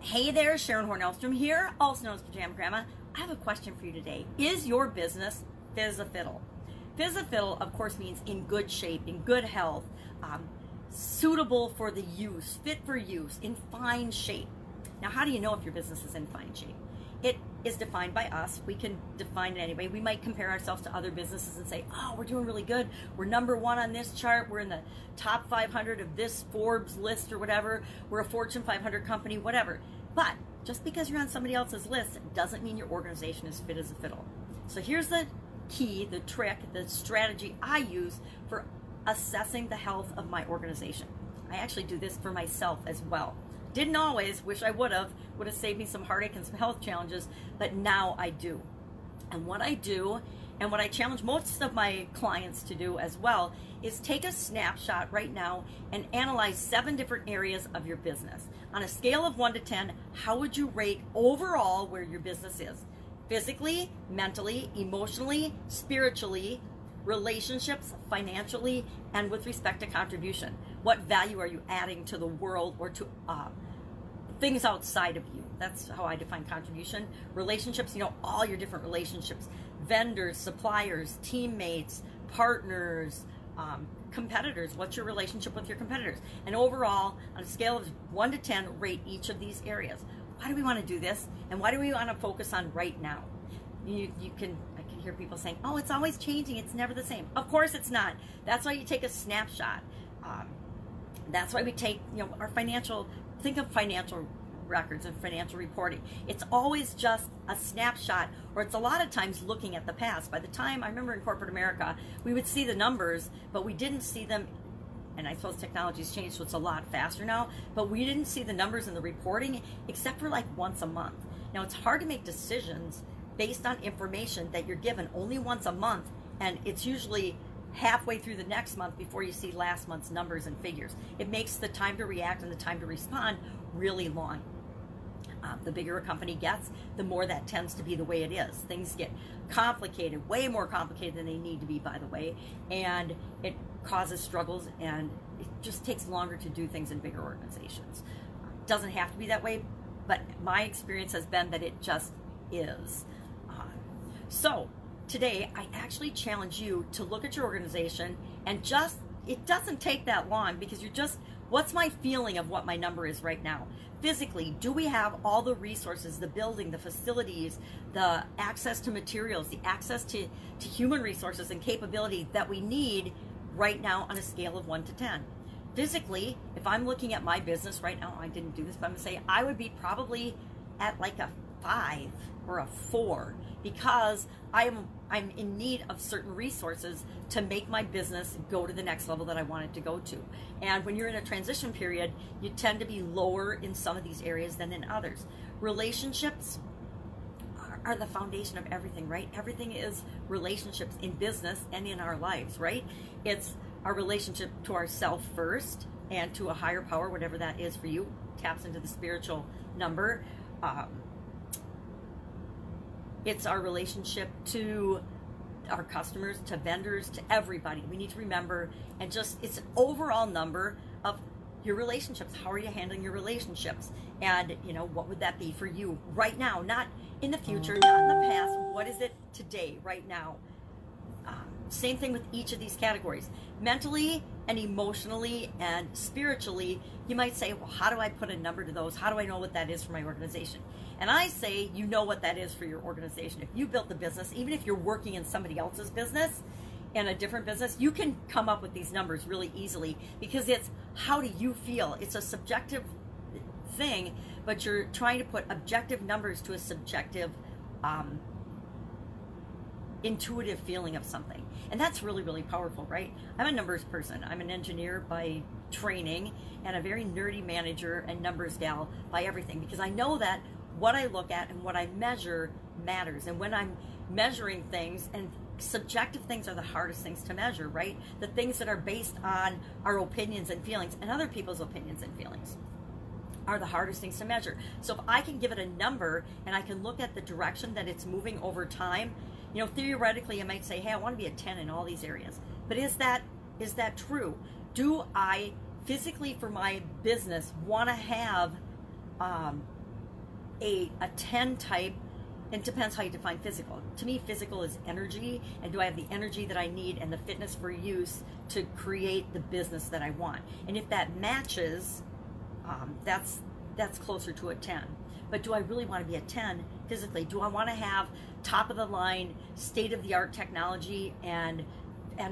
Hey there, Sharon Horne-Ellstrom here, also known as Pajama Grandma. I have a question for you today. Is your business Fiddle? Fiddle, of course, means in good shape, in good health, suitable for the use, fit for use, in fine shape. Now, how do you know if your business is in fine shape? It is defined by us. We can define it anyway. We might compare ourselves to other businesses and say, oh, we're doing really good. We're number one on this chart. We're in the top 500 of this Forbes list or whatever. We're a Fortune 500 company, whatever. But just because you're on somebody else's list doesn't mean your organization is fit as a fiddle. So here's the key, the trick, the strategy I use for assessing the health of my organization. I actually do this for myself as well. Didn't always, wish I would have saved me some heartache and some health challenges, but now I do. And what I do, and what I challenge most of my clients to do as well, is take a snapshot right now and analyze 7 different areas of your business. On a scale of 1 to 10, how would you rate overall where your business is? Physically, mentally, emotionally, spiritually, relationships, financially, and with respect to contribution. What value are you adding to the world or to things outside of you? That's how I define contribution. Relationships, you know, all your different relationships. Vendors, suppliers, teammates, partners, competitors. What's your relationship with your competitors? And overall, on a scale of 1 to 10, rate each of these areas. Why do we want to do this? And why do we want to focus on right now? I can hear people saying, oh, it's always changing, it's never the same. Of course it's not. That's why you take a snapshot. That's why we take, our financial, think of financial records and financial reporting. It's always just a snapshot, or it's a lot of times looking at the past. By the time, I remember in corporate America, we would see the numbers, but we didn't see them, and I suppose technology's changed, so it's a lot faster now, but we didn't see the numbers in the reporting except for like once a month. Now, it's hard to make decisions based on information that you're given only once a month, and it's usually halfway through the next month before you see last month's numbers and figures. It makes the time to react and the time to respond really long. The bigger a company gets, the more that tends to be the way it is. Things get complicated, way more complicated than they need to be, by the way, and it causes struggles, and it just takes longer to do things in bigger organizations. It doesn't have to be that way, but my experience has been that it just is. So today, I actually challenge you to look at your organization and it doesn't take that long, because what's my feeling of what my number is right now? Physically, do we have all the resources, the building, the facilities, the access to materials, the access to human resources and capability that we need right now on a scale of 1 to 10? Physically, if I'm looking at my business right now, I didn't do this, but I'm gonna say I would be probably at like a 5 or a 4, because I'm in need of certain resources to make my business go to the next level that I want it to go to. And when you're in a transition period, you tend to be lower in some of these areas than in others. Relationships are the foundation of everything, right? Everything is relationships in business and in our lives, right? It's our relationship to ourself first and to a higher power, whatever that is for you, taps into the spiritual number. It's our relationship to our customers, to vendors, to everybody. We need to remember, and it's an overall number of your relationships. How are you handling your relationships? And, what would that be for you right now? Not in the future, not in the past. What is it today, right now? Same thing with each of these categories. Mentally and emotionally and spiritually, you might say, well, how do I put a number to those? How do I know what that is for my organization? And I say, you know what that is for your organization. If you built the business, even if you're working in somebody else's business, in a different business, you can come up with these numbers really easily, because it's how do you feel? It's a subjective thing, but you're trying to put objective numbers to a subjective intuitive feeling of something. And that's really, really powerful, right? I'm a numbers person. I'm an engineer by training and a very nerdy manager and numbers gal by everything, because I know that what I look at and what I measure matters. And when I'm measuring things, and subjective things are the hardest things to measure, right? The things that are based on our opinions and feelings and other people's opinions and feelings are the hardest things to measure. So if I can give it a number and I can look at the direction that it's moving over time, theoretically I might say, hey, I want to be a 10 in all these areas. But is that true? Do I physically, for my business, want to have a 10 type. It depends how you define physical. To me, physical is energy, and do I have the energy that I need and the fitness for use to create the business that I want? And if that matches, that's closer to a 10. But do I really want to be a 10 physically? Do I want to have top of the line, state of the art technology and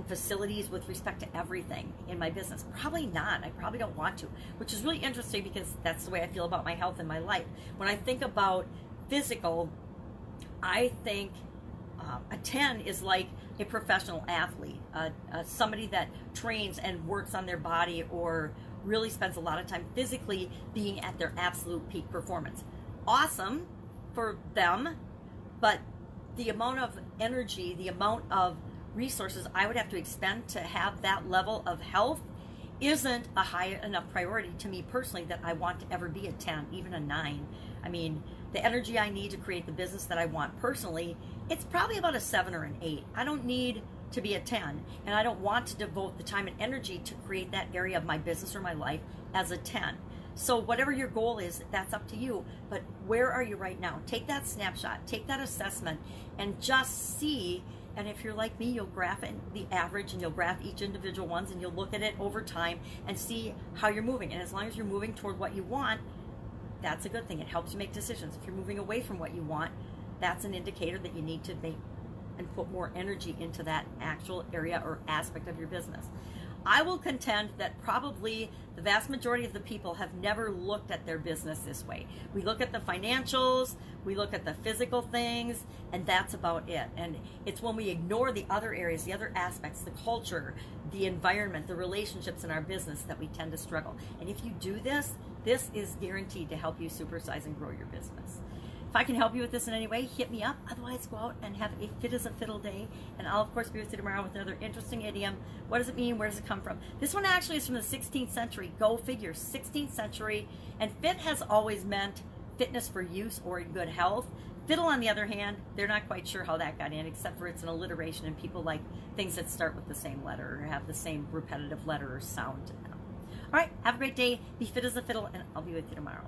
facilities with respect to everything in my business? Probably not. I probably don't want to, which is really interesting because that's the way I feel about my health and my life. When I think about physical, I think a 10 is like a professional athlete, somebody that trains and works on their body or really spends a lot of time physically being at their absolute peak performance. Awesome for them, but the amount of energy, the amount of resources I would have to expend to have that level of health isn't a high enough priority to me personally that I want to ever be a 10, even a 9. I mean, the energy I need to create the business that I want personally, it's probably about a 7 or an 8. I don't need to be a 10, and I don't want to devote the time and energy to create that area of my business or my life as a 10. So whatever your goal is, that's up to you, but where are you right now? Take that snapshot, take that assessment, and just see. And if you're like me, you'll graph the average and you'll graph each individual ones and you'll look at it over time and see how you're moving. And as long as you're moving toward what you want, that's a good thing. It helps you make decisions. If you're moving away from what you want, that's an indicator that you need to make and put more energy into that actual area or aspect of your business. I will contend that probably the vast majority of the people have never looked at their business this way. We look at the financials, we look at the physical things, and that's about it. And it's when we ignore the other areas, the other aspects, the culture, the environment, the relationships in our business that we tend to struggle. And if you do this, this is guaranteed to help you supersize and grow your business. If I can help you with this in any way, hit me up. Otherwise, go out and have a fit as a fiddle day. And I'll, of course, be with you tomorrow with another interesting idiom. What does it mean? Where does it come from? This one actually is from the 16th century. Go figure, 16th century. And fit has always meant fitness for use or in good health. Fiddle, on the other hand, they're not quite sure how that got in, except for it's an alliteration, and people like things that start with the same letter or have the same repetitive letter or sound to them. All right, have a great day. Be fit as a fiddle, and I'll be with you tomorrow.